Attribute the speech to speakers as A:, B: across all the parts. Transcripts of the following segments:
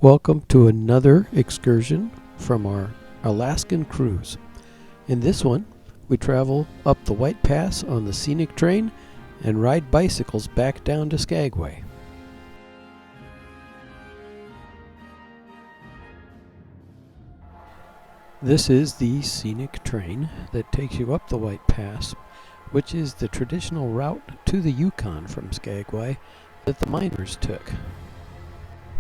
A: Welcome to another excursion from our Alaskan cruise. In this one, we travel up the White Pass on the Scenic train and ride bicycles back down to Skagway. This is the Scenic train that takes you up the White Pass, which is the traditional route to the Yukon from Skagway that the miners took.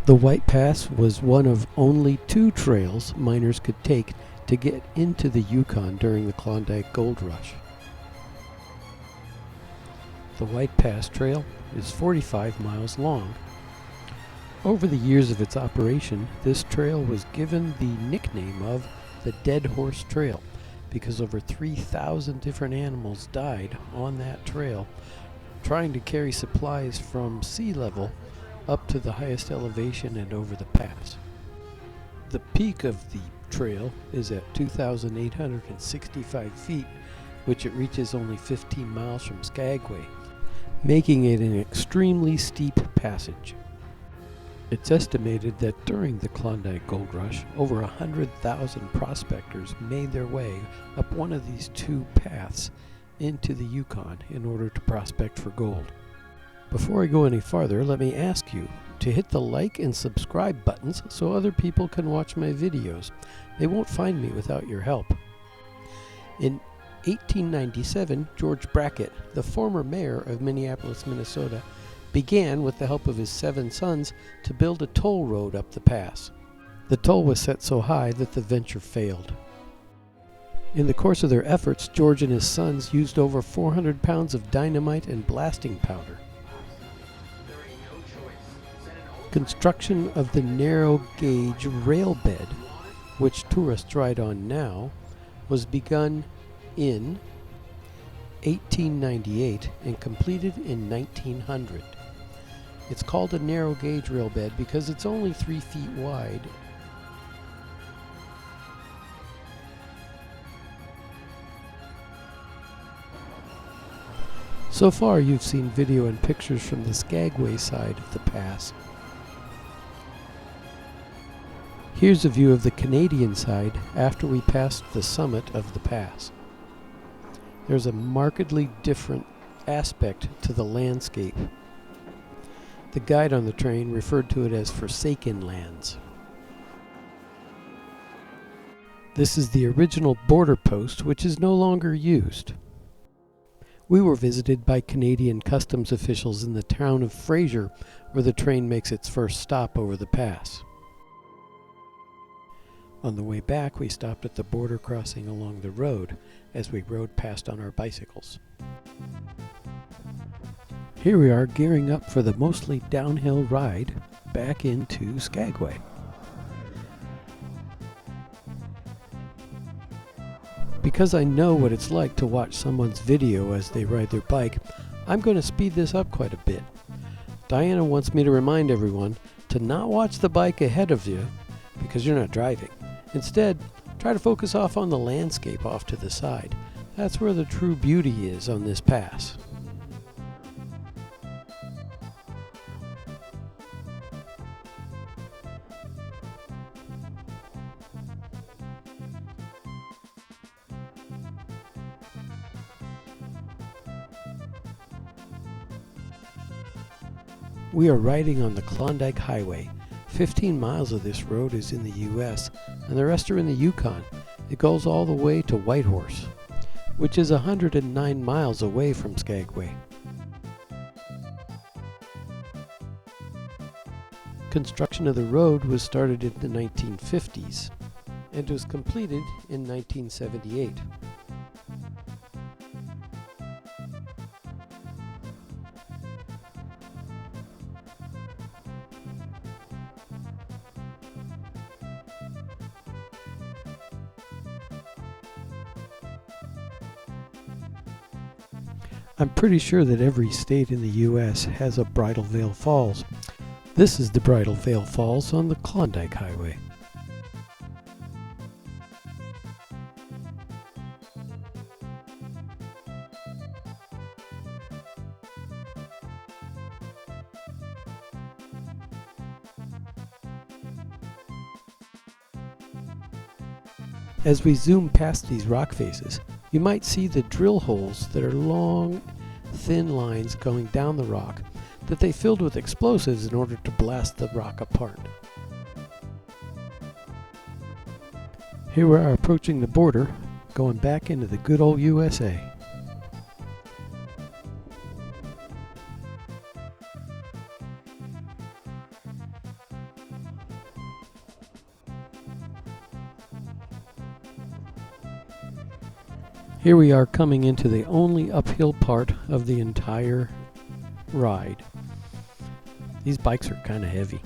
A: The White Pass was one of only two trails miners could take to get into the Yukon during the Klondike Gold Rush. The White Pass Trail is 45 miles long. Over the years of its operation, this trail was given the nickname of the Dead Horse Trail because over 3,000 different animals died on that trail trying to carry supplies from sea level up to the highest elevation and over the pass. The peak of the trail is at 2,865 feet, which it reaches only 15 miles from Skagway, making it an extremely steep passage. It's estimated that during the Klondike Gold Rush, over 100,000 prospectors made their way up one of these two paths into the Yukon in order to prospect for gold. Before I go any farther, let me ask you to hit the like and subscribe buttons so other people can watch my videos. They won't find me without your help. In 1897, George Brackett, the former mayor of Minneapolis, Minnesota, began, with the help of his 7 sons, to build a toll road up the pass. The toll was set so high that the venture failed. In the course of their efforts, George and his sons used over 400 pounds of dynamite and blasting powder. Construction of the narrow gauge rail bed, which tourists ride on now, was begun in 1898 and completed in 1900. It's called a narrow gauge rail bed because it's only 3 feet wide. So far you've seen video and pictures from the Skagway side of the pass. Here's a view of the Canadian side after we passed the summit of the pass. There's a markedly different aspect to the landscape. The guide on the train referred to it as Forsaken Lands. This is the original border post, which is no longer used. We were visited by Canadian customs officials in the town of Fraser, where the train makes its first stop over the pass. On the way back, we stopped at the border crossing along the road as we rode past on our bicycles. Here we are gearing up for the mostly downhill ride back into Skagway. Because I know what it's like to watch someone's video as they ride their bike, I'm going to speed this up quite a bit. Diana wants me to remind everyone to not watch the bike ahead of you because you're not driving. Instead, try to focus off on the landscape off to the side. That's where the true beauty is on this pass. We are riding on the Klondike Highway. 15 miles of this road is in the U.S., and the rest are in the Yukon. It goes all the way to Whitehorse, which is 109 miles away from Skagway. Construction of the road was started in the 1950s and was completed in 1978. I'm pretty sure that every state in the U.S. has a Bridal Veil Falls. This is the Bridal Veil Falls on the Klondike Highway. As we zoom past these rock faces, you might see the drill holes that are long, thin lines going down the rock that they filled with explosives in order to blast the rock apart. Here we are approaching the border, going back into the good old USA. Here we are coming into the only uphill part of the entire ride. These bikes are kind of heavy.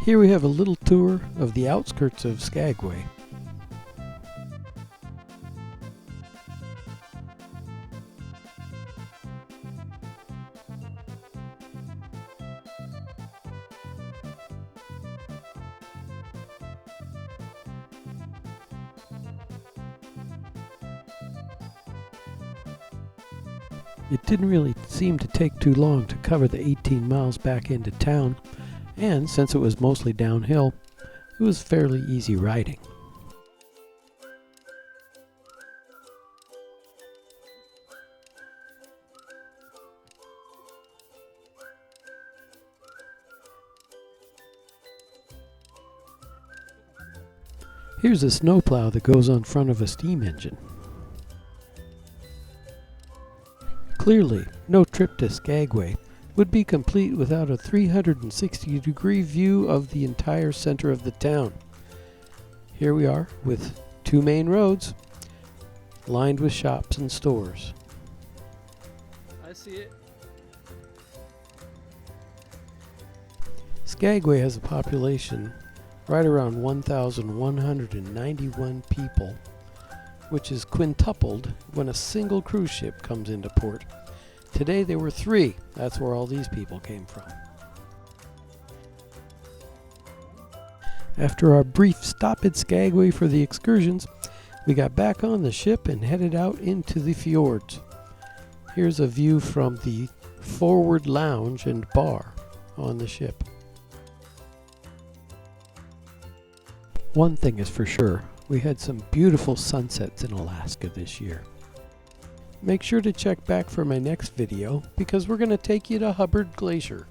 A: Here we have a little tour of the outskirts of Skagway. It didn't really seem to take too long to cover the 18 miles back into town, and since it was mostly downhill, it was fairly easy riding. Here's a snowplow that goes on front of a steam engine. Clearly, no trip to Skagway would be complete without a 360-degree view of the entire center of the town. Here we are with two main roads lined with shops and stores.
B: I see it.
A: Skagway has a population right around 1,191 people, which is quintupled when a single cruise ship comes into port. Today there were 3. That's where all these people came from. After our brief stop at Skagway for the excursions, we got back on the ship and headed out into the fjords. Here's a view from the forward lounge and bar on the ship. One thing is for sure, we had some beautiful sunsets in Alaska this year. Make sure to check back for my next video because we're going to take you to Hubbard Glacier.